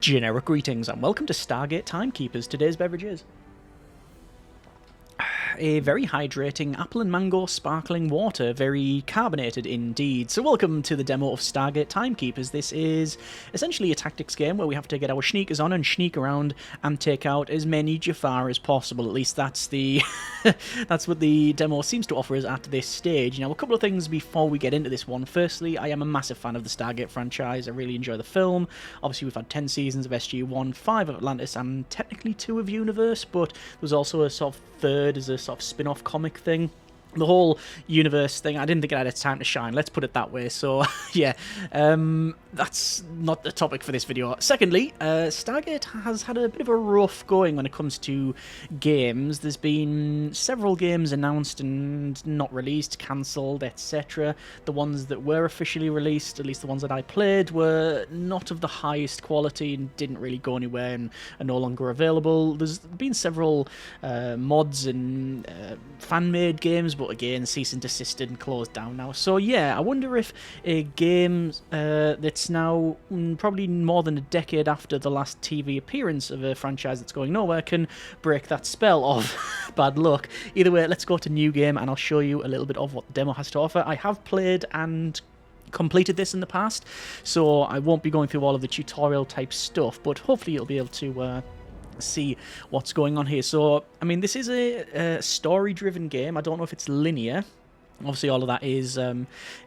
Generic greetings and welcome to Stargate Timekeepers. Today's beverage is a very hydrating apple and mango sparkling water, very carbonated indeed. So welcome to the demo of Stargate Timekeepers. This is essentially a tactics game where we have to get our sneakers on and sneak around and take out as many Jafar as possible. At least that's the that's what the demo seems to offer us at this stage. Now, a couple of things before we get into this one. Firstly, I am a massive fan of the Stargate franchise. I really enjoy the film. Obviously, we've had 10 seasons of SG-1, 5 of Atlantis, and technically 2 of Universe, but there's also a sort of third as a sort of spin-off comic thing. The whole universe thing, I didn't think it had its time to shine, let's put it that way. So, yeah, that's not the topic for this video. Secondly, Stargate has had a bit of a rough going when it comes to games. There's been several games announced and not released, cancelled, etc. The ones that were officially released, at least the ones that I played, were not of the highest quality and didn't really go anywhere and are no longer available. There's been several mods and fan-made games, but again, cease and desisted and closed down now. So yeah, I wonder if a game that's now probably more than a decade after the last TV appearance of a franchise that's going nowhere can break that spell of bad luck. Either way, let's go to new game and I'll show you a little bit of what the demo has to offer. I have played and completed this in the past, so I won't be going through all of the tutorial type stuff, but hopefully you'll be able to see what's going on here. So, I mean, this is a story-driven game. I don't know if it's linear. Obviously, all of that is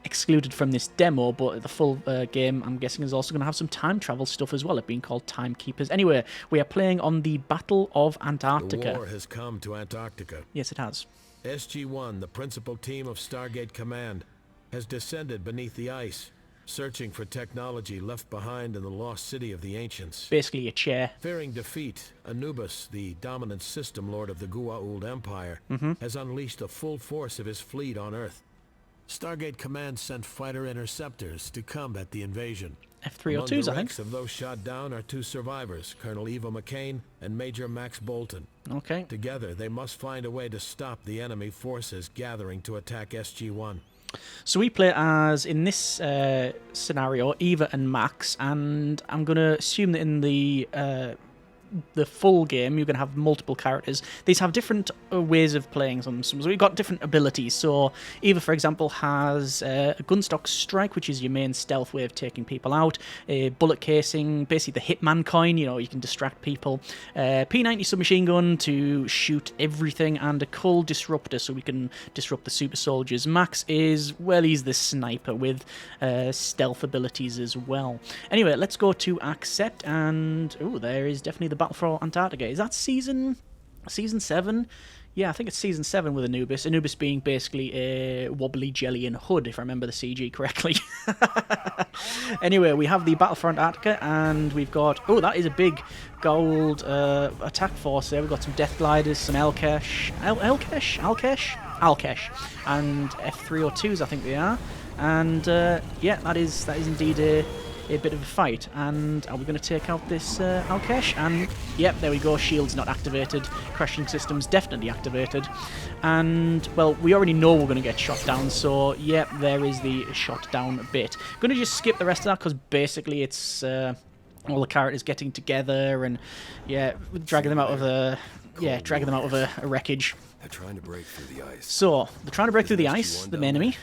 excluded from this demo, but the full game, I'm guessing, is also going to have some time travel stuff as well, it being called Timekeepers. Anyway, we are playing on the Battle of Antarctica. The war has come to Antarctica. Yes, it has. SG-1, the principal team of Stargate Command, has descended beneath the ice, searching for technology left behind in the lost city of the ancients. Basically a chair. Fearing defeat, Anubis, the dominant system lord of the Goa'uld Empire, has unleashed the full force of his fleet on Earth. Stargate Command sent fighter interceptors to combat the invasion. F-302s, I think. Of those shot down are 2 survivors, Colonel Eva McCain and Major Max Bolton. Okay. Together, they must find a way to stop the enemy forces gathering to attack SG-1. So we play as, in this scenario, Eva and Max, and I'm going to assume that in the full game you're going to have multiple characters. These have different ways of playing them. So we've got different abilities. So Eva, for example, has a gunstock strike, which is your main stealth way of taking people out. A bullet casing, basically the Hitman coin, you know, you can distract people. P90 submachine gun to shoot everything, and a cold disruptor so we can disrupt the super soldiers. Max is, well, he's the sniper with stealth abilities as well. Anyway, let's go to accept, and oh, there is definitely the Battle for Antarctica. Is that season 7? Yeah, I think it's season 7 with Anubis. Anubis being basically a wobbly jelly and hood, if I remember the CG correctly. Anyway, we have the Battle for Antarctica, and we've got... oh, that is a big Goa'uld attack force there. We've got some Death Gliders, some Alkesh, and F-302s, I think they are. And, yeah, that is indeed a bit of a fight. And are we going to take out this Alkesh? And yep, there we go, shields not activated, crashing systems definitely activated, and well, we already know we're going to get shot down, so yep, there is the shot down bit. Going to just skip the rest of that because basically it's all the characters getting together and yeah, dragging them out of a wreckage. They're trying to break through the ice. So they're trying to break through the ice, the enemy.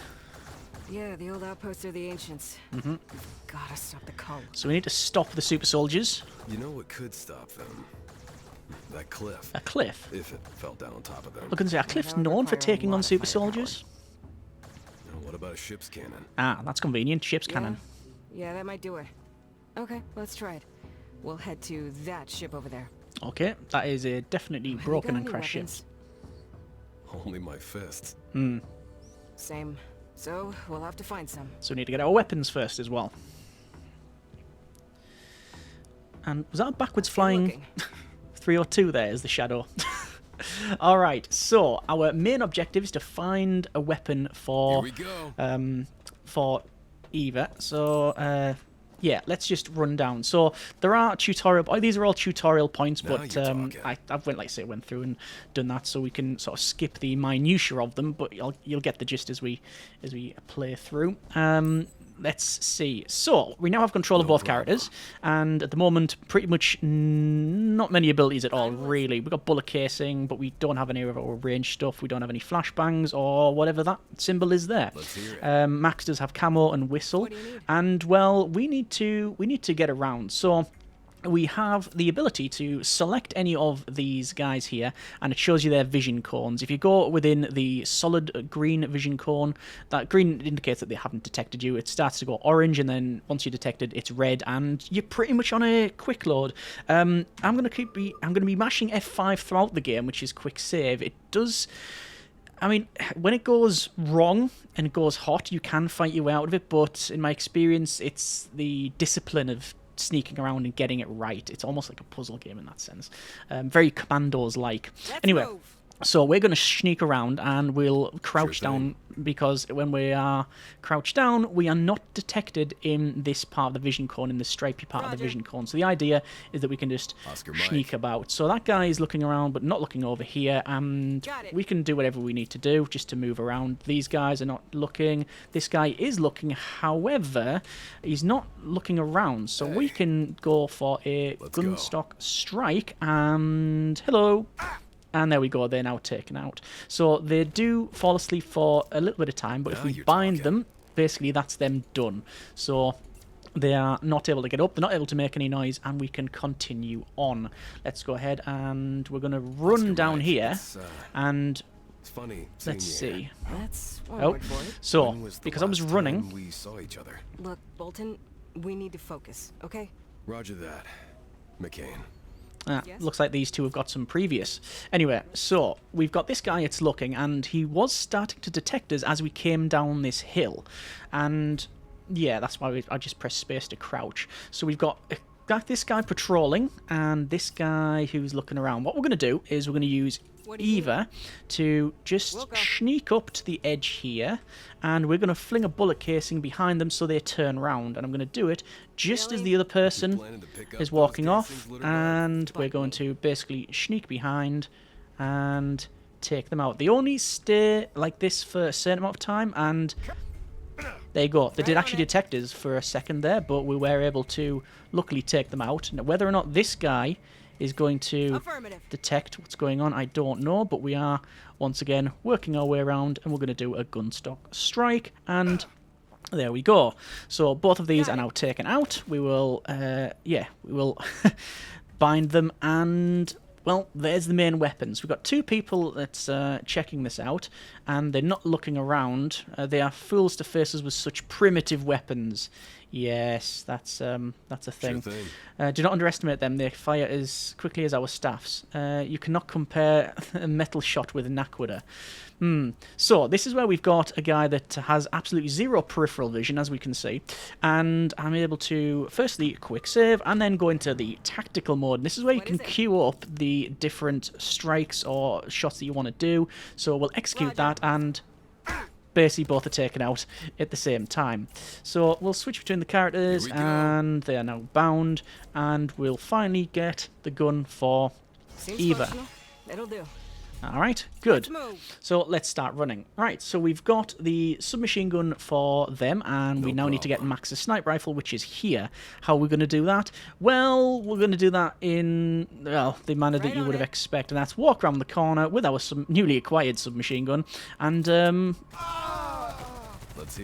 Yeah, the old outpost of the ancients. We've gotta stop the cult. So we need to stop the super soldiers. You know what could stop them? That cliff. A cliff? If it fell down on top of them. Look and say, are cliffs known for taking on super soldiers? Now, what about a ship's cannon? Ah, that's convenient. Ship's cannon. Yeah, that might do it. Okay, let's try it. We'll head to that ship over there. Okay, that is a definitely broken and crashed ship. Only my fists. Same. So, we'll have to find some. So we need to get our weapons first as well. And was that a backwards flying 302 there as the shadow? Alright, so our main objective is to find a weapon for Eva. So yeah, let's just run down. So there are tutorial. These are all tutorial points, but I went through and done that, so we can sort of skip the minutiae of them. But you'll get the gist as we play through. let's see. So, we now have control of both characters, and at the moment, pretty much not many abilities at all, really. We've got bullet casing, but we don't have any of our range stuff. We don't have any flashbangs, or whatever that symbol is there. Let's hear it. Max does have camo and whistle, and, well, we need to get around. So, we have the ability to select any of these guys here, and it shows you their vision cones. If you go within the solid green vision cone, that green indicates that they haven't detected you. It starts to go orange, and then once you're detected, it's red, and you're pretty much on a quick load. I'm gonna be mashing F5 throughout the game, which is quick save. It does. I mean, when it goes wrong and it goes hot, you can fight your way out of it, but in my experience, it's the discipline of sneaking around and getting it right. It's almost like a puzzle game in that sense. Very Commandos-like. Anyway, so we're going to sneak around and we'll crouch down, because when we are crouched down, we are not detected in this part of the vision cone, in the stripy part of the vision cone. So the idea is that we can just sneak about. So that guy is looking around but not looking over here, and we can do whatever we need to do just to move around. These guys are not looking. This guy is looking, however, he's not looking around. So we can go for a gunstock strike, and hello. And there we go, they're now taken out. So they do fall asleep for a little bit of time, but if we bind them, basically that's them done. So they are not able to get up, they're not able to make any noise, and we can continue on. Let's go ahead and we're going to run down here, and It's funny. let's see. That's one Oh, word for it. so, When was the because I was last running, time we saw each other. Look, Bolton, we need to focus, okay? Roger that, McCain. Yes? looks like these two have got some previous. Anyway, so we've got this guy, it's looking, and he was starting to detect us as we came down this hill. And yeah, that's why I just pressed space to crouch. So we've got this guy patrolling and this guy who's looking around. What we're going to do is we're going to use Eva to just sneak up to the edge here, and we're going to fling a bullet casing behind them so they turn round, and I'm going to do it just as the other person is walking off, and we're going to basically sneak behind and take them out. They only stay like this for a certain amount of time, and there you go. They did actually detect us for a second there, but we were able to luckily take them out. Now, whether or not this guy is going to detect what's going on, I don't know, but we are once again working our way around, and we're going to do a gunstock strike, and there we go. So both of these are now taken out. We will we will bind them, and well, there's the main weapons. We've got two people that's checking this out, and they're not looking around. They are fools to face us with such primitive weapons. Yes, that's a thing. Sure thing. Do not underestimate them. They fire as quickly as our staffs. You cannot compare a metal shot with an aquila. So this is where we've got a guy that has absolutely zero peripheral vision, as we can see, and I'm able to firstly quick save and then go into the tactical mode. And this is where you can queue up the different strikes or shots that you want to do. So we'll execute that, and basically both are taken out at the same time. So we'll switch between the characters, and they are now bound, and we'll finally get the gun for Eva. It'll do. Alright, good. So let's start running. Right, so we've got the submachine gun for them, and we now need to get Max's sniper rifle, which is here. How are we going to do that? Well, we're going to do that in, well, the manner that you would have expected. And that's walk around the corner with our newly acquired submachine gun, and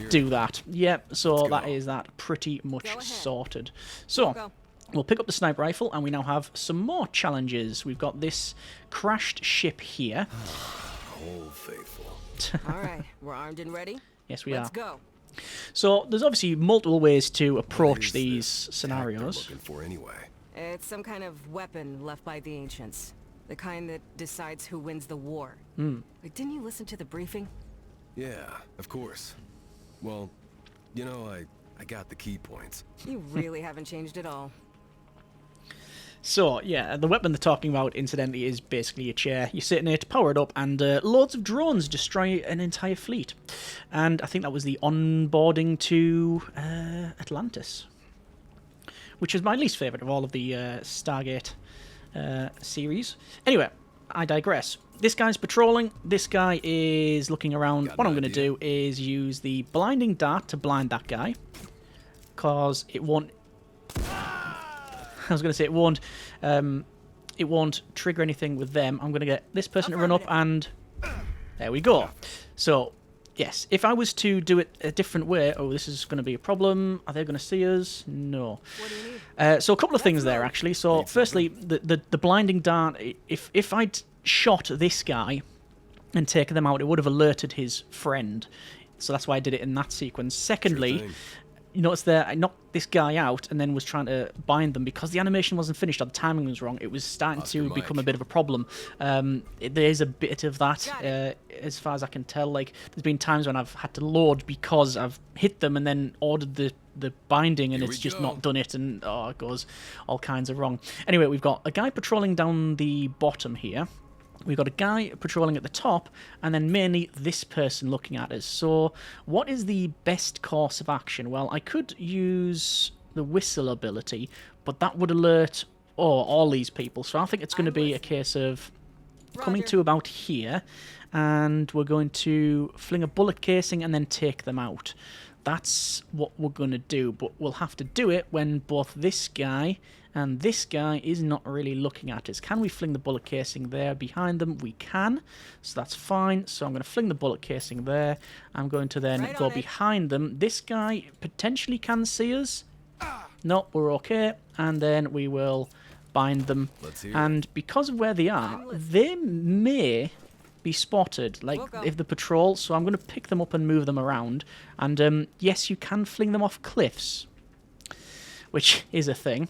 do that. Yep, so that is that pretty much sorted. So we'll pick up the sniper rifle, and we now have some more challenges. We've got this crashed ship here. Old faithful. All right, we're armed and ready. Yes, we Let's are. go. So there's obviously multiple ways to approach these scenarios. Looking for anyway. It's some kind of weapon left by the ancients. The kind that decides who wins the war. Like, didn't you listen to the briefing? Yeah, of course. Well, you know, I got the key points. You really haven't changed at all. So, yeah, the weapon they're talking about, incidentally, is basically a chair. You sit in it, power it up, and loads of drones destroy an entire fleet. And I think that was the onboarding to Atlantis, which is my least favourite of all of the Stargate series. Anyway, I digress. This guy's patrolling. This guy is looking around. Got What an I'm going to idea. do is use the blinding dart to blind that guy. Because it won't... I was going to say it won't trigger anything with them. I'm going to get this person to run up and... There we go. So, yes, if I was to do it a different way... Oh, this is going to be a problem. Are they going to see us? No. What do you need? So a couple of things there, actually. So, firstly, the blinding dart, if I'd shot this guy and taken them out, it would have alerted his friend. So that's why I did it in that sequence. Secondly, thing. you notice there, I knocked this guy out and then was trying to bind them because the animation wasn't finished or the timing was wrong. It was starting Oscar to Mike. become a bit of a problem. There is a bit of that, as far as I can tell. Like, there's been times when I've had to load because I've hit them and then ordered the binding and Here it's we just go. not done it, and it goes all kinds of wrong. Anyway, we've got a guy patrolling down the bottom here. We've got a guy patrolling at the top, and then mainly this person looking at us. So, what is the best course of action? Well, I could use the whistle ability, but that would alert all these people. So I think it's going to be a case of coming Roger. to about here, and we're going to fling a bullet casing and then take them out. That's what we're going to do, but we'll have to do it when both this guy and this guy is not really looking at us. Can we fling the bullet casing there behind them? We can, so that's fine. So I'm going to fling the bullet casing there. I'm going to then Right go on it. behind them. This guy potentially can see us. No, we're okay. And then we will bind them. Let's hear it. And because of where they are, I'm listening. they may be spotted, like We'll go. if the patrol, so I'm going to pick them up and move them around. And yes, you can fling them off cliffs, which is a thing.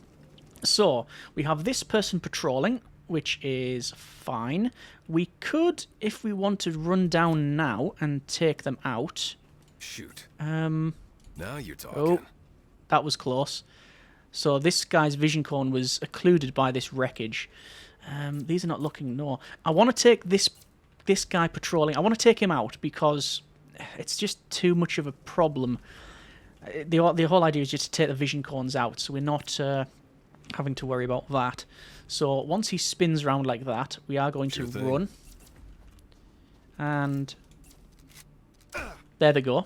So, we have this person patrolling, which is fine. We could, if we want to run down now and take them out. Shoot. Um, Now you're talking. oh, that was close. So this guy's vision cone was occluded by this wreckage. These are not looking, no. I want to take this guy patrolling. I want to take him out because it's just too much of a problem. The whole idea is just to take the vision cones out, so we're not having to worry about that. So once he spins around like that, we are going Sure to thing. run. And there they go.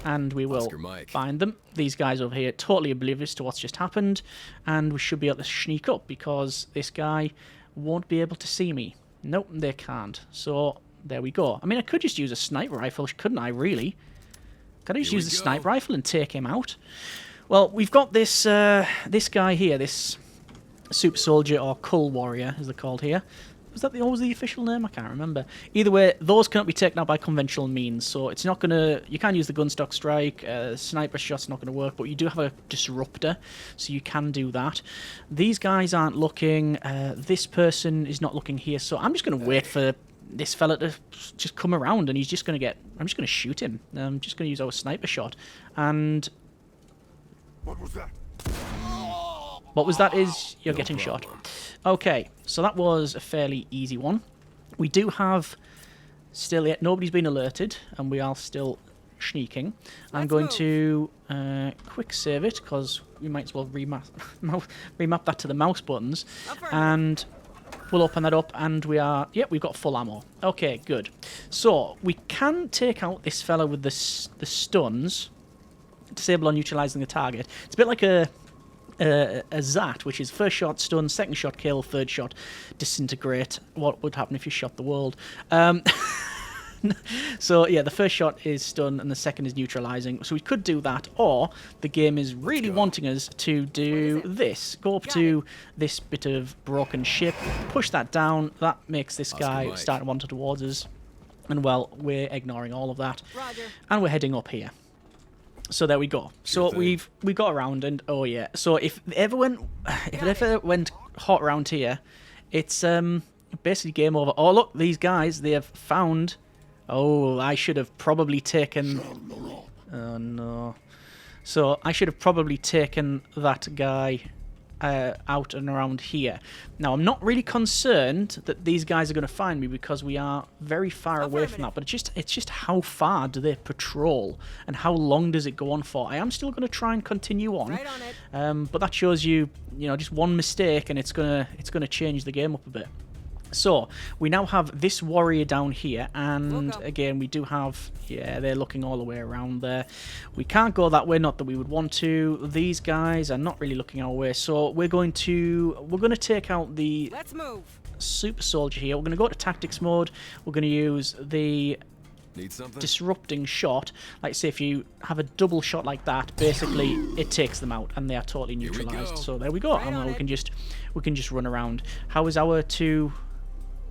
And we will Oscar Mike. find them. These guys over here totally oblivious to what's just happened. And we should be able to sneak up because this guy won't be able to see me. Nope, they can't. So there we go. I mean, I could just use a sniper rifle, couldn't I, really? Could I just Here use we the go. sniper rifle and take him out? Well, we've got this this guy here, this super soldier or cull warrior, as they're called here. Was that what was the official name? I can't remember. Either way, those cannot be taken out by conventional means, so it's not going to... You can't use the gunstock strike, sniper shot's not going to work, but you do have a disruptor, so you can do that. These guys aren't looking, this person is not looking here, so I'm just going to wait for this fella to just come around, and he's just going to get... I'm just going to shoot him. I'm just going to use our sniper shot, and... What was that? What was that is you're No getting problem. shot. Okay, so that was a fairly easy one. We do have still yet nobody's been alerted, and we are still sneaking. I'm Let's going move. to quick save it because we might as well remap that to the mouse buttons, Affirmative. and we'll open that up, and we are we've got full ammo. Okay, good. So we can take out this fella with the stuns. Disable or neutralizing the target. It's a bit like a ZAT, which is first shot stun, second shot kill, third shot disintegrate. What would happen if you shot the world? So yeah, the first shot is stun and the second is neutralizing. So we could do that, or the game is really wanting us to do this. Go up Got to this bit of broken ship, push that down. That makes this Oscar guy Mike. start to wander towards us. And well, we're ignoring all of that. Roger. And we're heading up here. So there we go. So thing. we got around, and oh yeah. So if it ever went hot around here, it's basically game over. Oh look, these guys, they have found. Oh, I should have probably taken. Oh no. So I should have probably taken that guy out and around here. Now I'm not really concerned that these guys are going to find me because we are very far away from that. But it's just how far do they patrol and how long does it go on for? I am still going to try and continue on, Right on it. but that shows you, just one mistake and it's gonna change the game up a bit. So, we now have this warrior down here, and again, we do have... Yeah, they're looking all the way around there. We can't go that way, not that we would want to. These guys are not really looking our way, so we're going to take out the... Let's move. Super soldier here. We're going to go to tactics mode. We're going to use the Need something? disrupting shot. Like, say, if you have a double shot like that, basically it takes them out, and they are totally neutralized. So there we go. Right And on we can just run around. How is our two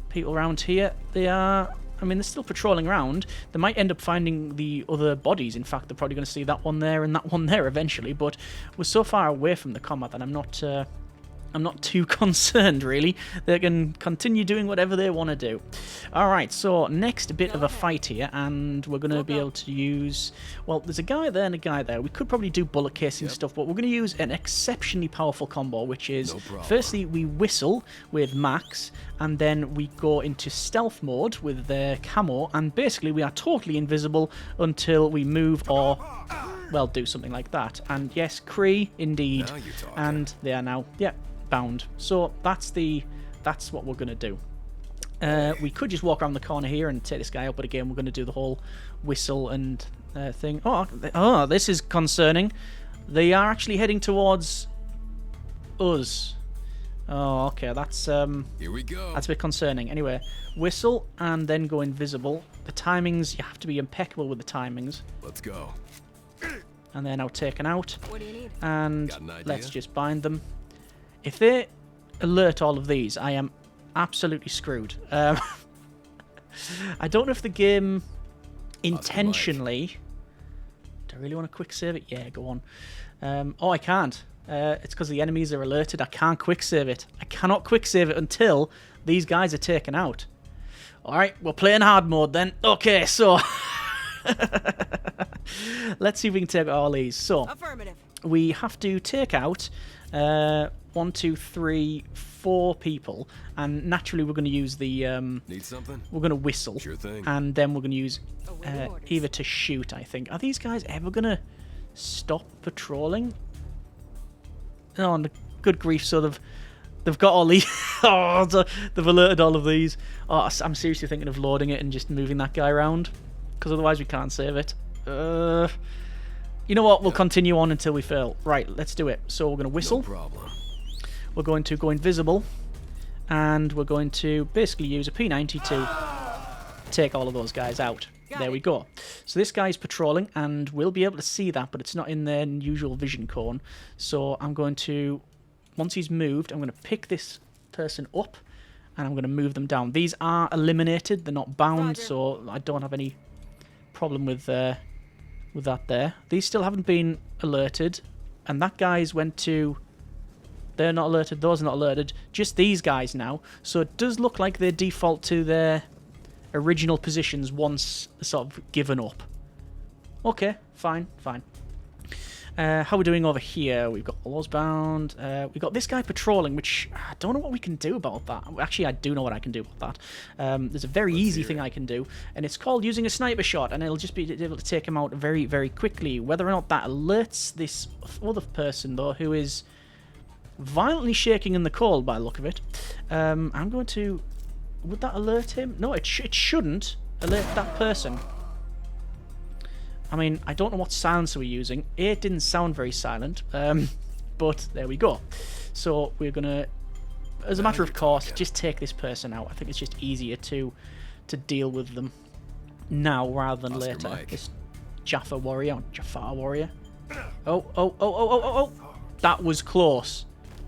people around here? They are. I mean, they're still patrolling around. They might end up finding the other bodies. In fact, they're probably going to see that one there and that one there eventually. But we're so far away from the combat that I'm not too concerned, really. They can continue doing whatever they want to do. Alright, so next bit of a fight here, and we're going to be able to use... Well, there's a guy there and a guy there. We could probably do bullet casing stuff, but we're going to use an exceptionally powerful combo, which is... Firstly, we whistle with Max, and then we go into stealth mode with the camo, and basically we are totally invisible until we move or... Well, do something like that. And yes, Kree, indeed. And they are now... Yeah. Bound. So that's what we're going to do. We could just walk around the corner here and take this guy out, but again, we're going to do the whole whistle and thing. Oh, this is concerning. They are actually heading towards us. Oh, okay, that's here we go. That's a bit concerning. Anyway, whistle and then go invisible. The timings, you have to be impeccable with the timings. Let's go. And they're now taken out. What do you need? And Got an idea? let's just bind them. If they alert all of these, I am absolutely screwed. I don't know if the game intentionally... Do I really want to quick save it? Yeah, go on. Oh, I can't. It's because the enemies are alerted. I can't quick save it. I cannot quick save it until these guys are taken out. Alright, we're playing hard mode then. Okay, so... Let's see if we can take out all these. So, Affirmative. we have to take out... 1, 2, 3, 4 people, and naturally we're going to use the Need something? we're going to whistle, Sure thing. and then we're going to use Awaiting orders. either to shoot. I think, are these guys ever going to stop patrolling? Oh, and good grief! So they've got all these. Oh, they've alerted all of these. Oh, I'm seriously thinking of loading it and just moving that guy around, because otherwise we can't save it. You know what? We'll continue on until we fail. Right, let's do it. So we're going to whistle. No problem. We're going to go invisible. And we're going to basically use a P90 to take all of those guys out. There we go. So this guy's patrolling, and we'll be able to see that, but it's not in their usual vision cone. So I'm going to, once he's moved, I'm going to pick this person up, and I'm going to move them down. These are eliminated. They're not bound, so I don't have any problem with that there. These still haven't been alerted, and that guy's went to... They're not alerted, those are not alerted. Just these guys now. So it does look like they default to their original positions once sort of given up. Okay, fine. How are we doing over here? We've got all those bound. We've got this guy patrolling, which I don't know what we can do about that. Actually, I do know what I can do about that. There's a very easy thing I can do, and it's called using a sniper shot, and it'll just be able to take him out very, very quickly. Whether or not that alerts this other person, though, who is violently shaking in the cold by the look of it, I'm going to... Would that alert him? No, it shouldn't alert that person. I mean, I don't know what silencer we're using. It didn't sound very silent, but there we go. So we're going to, as a matter of course, just take this person out. I think it's just easier to deal with them now rather than later. Mike. This Jaffa warrior. Oh. That was close.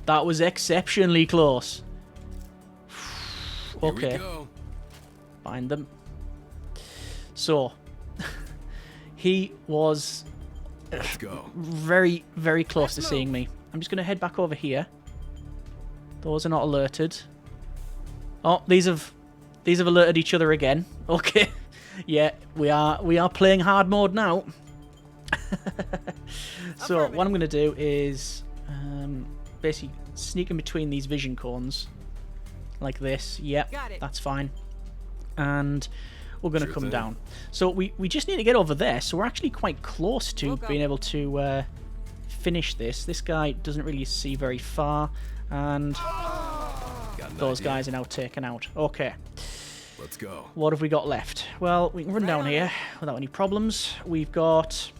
That was exceptionally close. Okay. Here we go. Find them. So, he was Let's go. very, very close to seeing me. I'm just going to head back over here. Those are not alerted. Oh, these have alerted each other again. Okay. Yeah, we are playing hard mode now. So what I'm going to do is basically sneak in between these vision cones like this. Yep, that's fine. And we're going to come down. So we just need to get over there. So we're actually quite close to being able to finish this. This guy doesn't really see very far. And Got an Those idea. guys are now taken out. Okay. Let's go. What have we got left? Well, we can run down here without any problems. We've got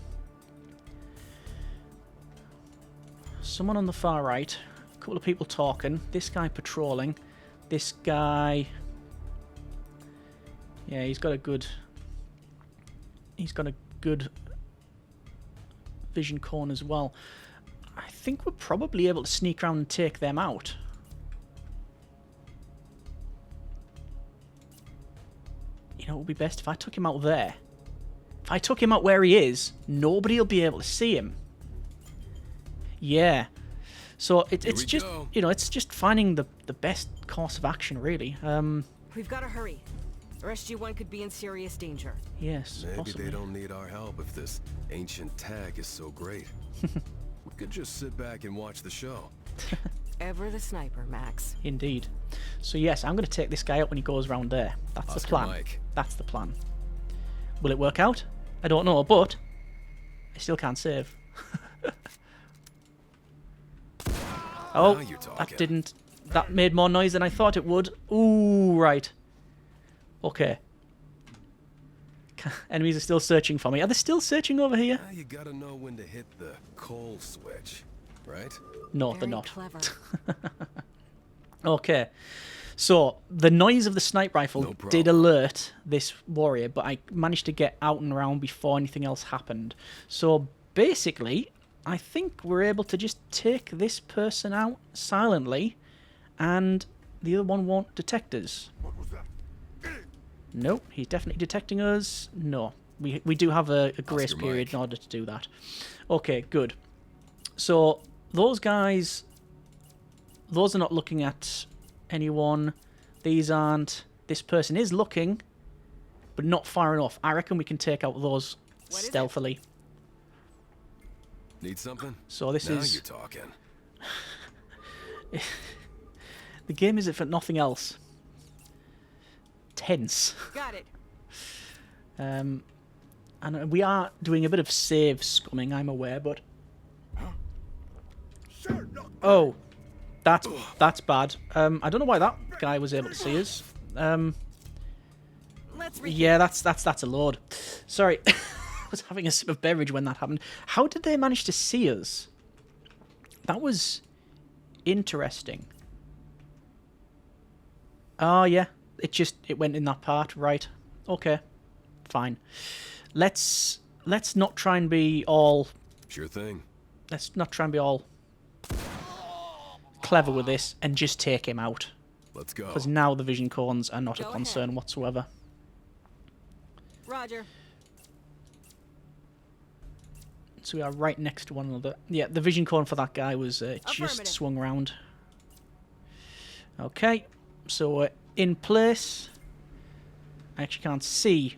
someone on the far right. A couple of people talking. This guy patrolling. This guy... Yeah, he's got a good vision cone as well. I think we're probably able to sneak around and take them out. You know, it would be best if I took him out there. If I took him out where he is, nobody will be able to see him. Yeah. So it's just, go. you know, it's just finding the best course of action, really. We've got to hurry. SG-1 could be in serious danger. Yes, Maybe possibly. they don't need our help if this ancient tag is so great. We could just sit back and watch the show. Ever the sniper, Max. Indeed. So yes, I'm going to take this guy out when he goes round there. That's the Oscar plan. Mike. That's the plan. Will it work out? I don't know, but I still can't save. Oh, Now you're that talking. didn't... That made more noise than I thought it would. Ooh, right. Okay. Enemies are still searching for me. Are they still searching over here? Now you gotta know when to hit the coal switch, right? No, they're Very not. clever. Okay. So, the noise of the sniper rifle No did problem. alert this warrior, but I managed to get out and around before anything else happened. So, basically, I think we're able to just take this person out silently, and the other one won't detect us. What was that? Nope, he's definitely detecting us. No, we do have a grace Oscar period Mike. in order to do that. Okay, good. So those guys, those are not looking at anyone. These aren't. This person is looking, but not far enough. I reckon we can take out those What is it? stealthily. Need something? So this Now is you're talking. the game. Is it for nothing else? Tense. Got it. And we are doing a bit of save scumming, I'm aware, but Sure, no. oh, that's bad. I don't know why that guy was able to see us. Let's re- Yeah, that's a load. Sorry, I was having a sip of beverage when that happened. How did they manage to see us? That was interesting. Oh yeah, it went in that part, right? Okay, fine. Let's not try and be all. Sure thing. Let's not try and be all clever with this and just take him out. Let's go. Because now the vision cones are not a Go concern ahead. whatsoever. Roger. So we are right next to one another. Yeah, the vision cone for that guy was just Affirmative. swung around. Okay, so we're in place. I actually can't see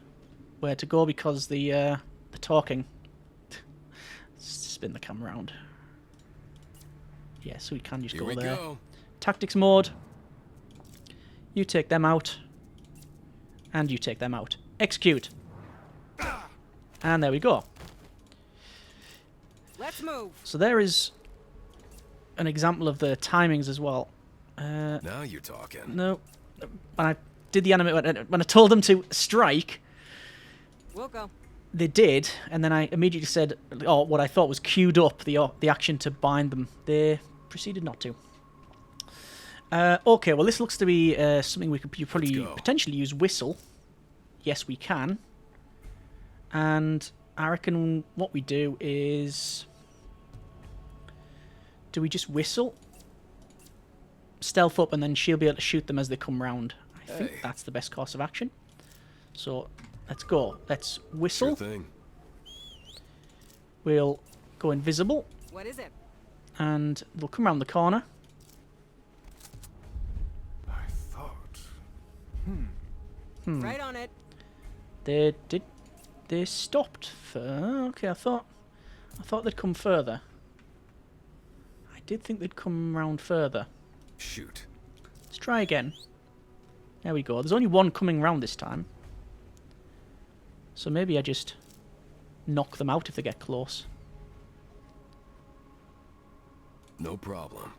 where to go because the talking. Spin the camera around. Yeah, so we can just Here go we there. go. Tactics mode. You take them out. And you take them out. Execute. And there we go. Let's move. So there is an example of the timings as well. Now you're talking. No, when I did the anime, when I told them to strike, We'll go. they did, and then I immediately said, or what I thought was queued up the action to bind them. They proceeded not to. Okay, well this looks to be something we could probably Let's go. potentially use whistle. Yes, we can. And I reckon what we do is, do we just whistle? Stealth up, and then she'll be able to shoot them as they come round. I think Hey. that's the best course of action. So let's go. Let's Sure whistle. thing. We'll go invisible, What is it? and we'll come around the corner. I thought. Right on it. They stopped. Okay, I thought they'd come further. I did think they'd come round further. Shoot. Let's try again. There we go. There's only one coming round this time. So maybe I just knock them out if they get close. No problem.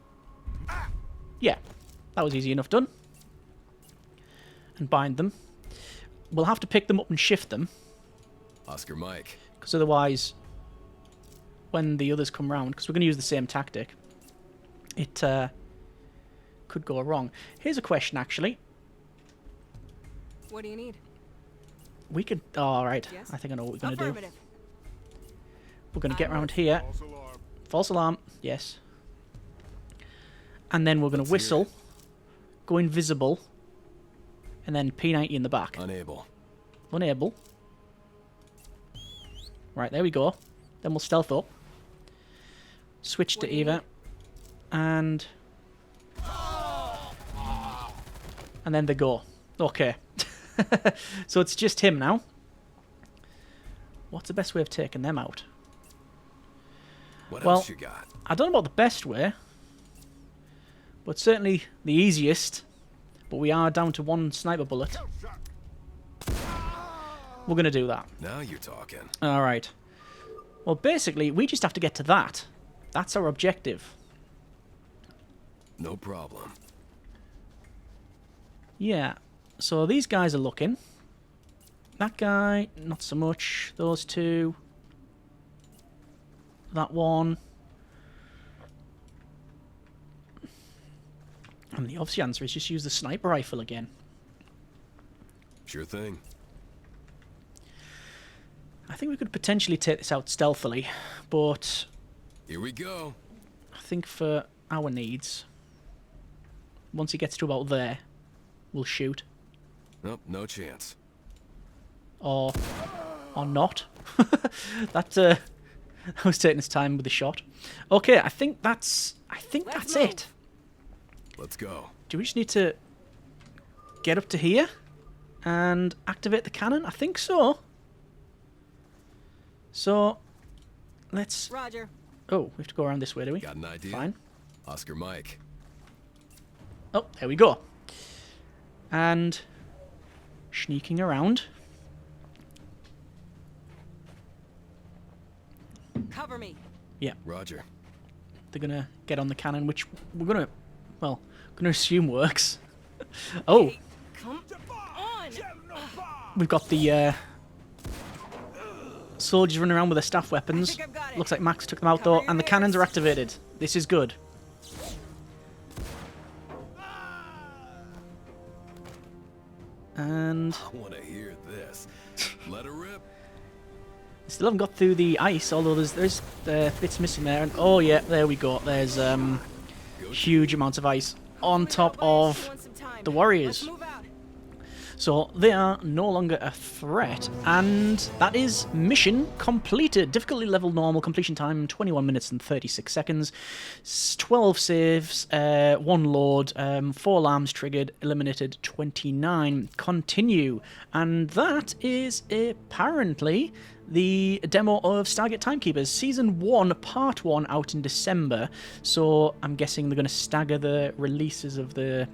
Yeah. That was easy enough done. And bind them. We'll have to pick them up and shift them. Oscar Mike. Because otherwise, when the others come round, because we're going to use the same tactic, it could go wrong. Here's a question, actually. What do you need? We could... Oh, all right. Yes? I think I know what we're going to do. Affirmative. We're going to get round here. False alarm. False alarm. Yes. And then we're going to Let's hear whistle. Go invisible. And then P90 in the back. Unable. Unable. Right, there we go. Then we'll stealth up. Switch What to do you Eva. need? And then they go. Okay. So it's just him now. What's the best way of taking them out? What Well, else you got? I don't know about the best way, but certainly the easiest. But we are down to one sniper bullet. We're going to do that. Now you're talking. All right. Well, basically, we just have to get to that. That's our objective. No problem. Yeah. So these guys are looking. That guy, not so much. Those two. That one. And the obvious answer is just use the sniper rifle again. Sure thing. I think we could potentially take this out stealthily, but Here we go. I think for our needs, once he gets to about there, we'll shoot. Nope, no chance. Or not. That was taking his time with the shot. Okay, I think that's Let's it. Let's go. Do we just need to get up to here and activate the cannon? I think so. So let's... Roger. Oh, we have to go around this way, do we? Got an idea? Fine. Oscar Mike. Oh, there we go. And sneaking around. Cover me. Yeah, Roger. they're gonna get on the cannon, which we're gonna, well, gonna assume works. Oh, Hey, come on. we've got the soldiers running around with their staff weapons. I think I've got it. Looks like Max took them out Cover though, your and the cannons are ears. activated. This is good. And I want to hear this. Let her rip. still haven't got through the ice, although there's bits missing there. And oh yeah, there we go. There's huge amounts of ice on top of the warriors. Let's move out. So they are no longer a threat, and that is mission completed. Difficulty level normal, completion time 21 minutes and 36 seconds, 12 saves, 1 load, 4 alarms triggered, eliminated 29. Continue, and that is apparently the demo of Stargate Timekeepers Season 1, Part 1, out in December. So I'm guessing they're going to stagger the releases of the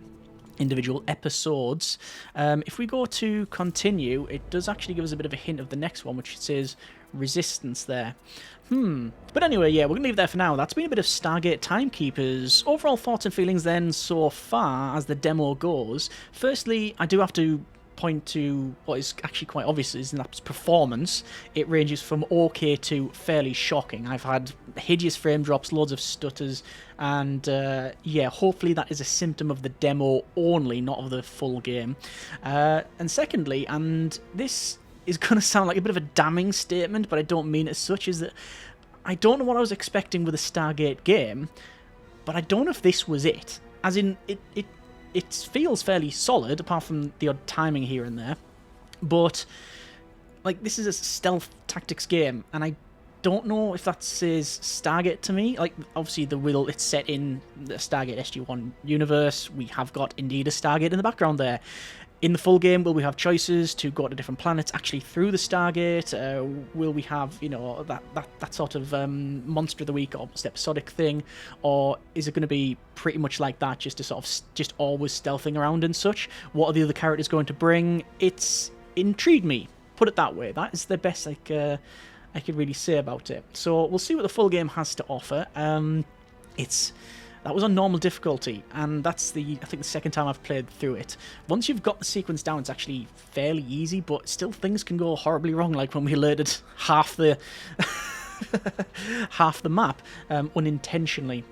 individual episodes. If we go to continue, it does actually give us a bit of a hint of the next one, which says Resistance there. But anyway, yeah, we're going to leave it there for now. That's been a bit of Stargate Timekeepers. Overall thoughts and feelings then so far as the demo goes. Firstly, I do have to point to what is actually quite obvious, is that's performance. It ranges from okay to fairly shocking. I've had hideous frame drops, loads of stutters, and yeah, hopefully that is a symptom of the demo only, not of the full game. And secondly, and this is going to sound like a bit of a damning statement, but I don't mean it as such, is that I don't know what I was expecting with a Stargate game, but I don't know if this was it. As in, it feels fairly solid, apart from the odd timing here and there. But, like, this is a stealth tactics game, and I don't know if that says Stargate to me. Like, obviously, it's set in the Stargate SG-1 universe. We have got, indeed, a Stargate in the background there. In the full game, will we have choices to go to different planets actually through the Stargate? Will we have, you know, that sort of monster of the week, almost episodic thing? Or is it going to be pretty much like that, just to sort of just always stealthing around and such? What are the other characters going to bring? It's intrigued me, put it that way. That is the best I could really say about it. So we'll see what the full game has to offer. It's That was on normal difficulty, and that's I think the second time I've played through it. Once you've got the sequence down, it's actually fairly easy, but still things can go horribly wrong, like when we alerted half the half the map unintentionally.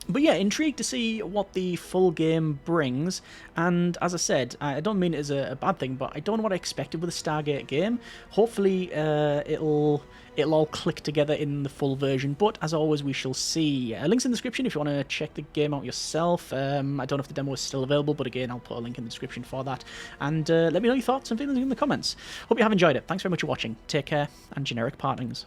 But yeah, intrigued to see what the full game brings, and as I said, I don't mean it as a bad thing, but I don't know what I expected with a Stargate game. Hopefully it'll all click together in the full version, but as always we shall see. Links in the description if you want to check the game out yourself. I don't know if the demo is still available, but again I'll put a link in the description for that, and let me know your thoughts and feelings in the comments. Hope you have enjoyed it. Thanks very much for watching, take care, and generic partings.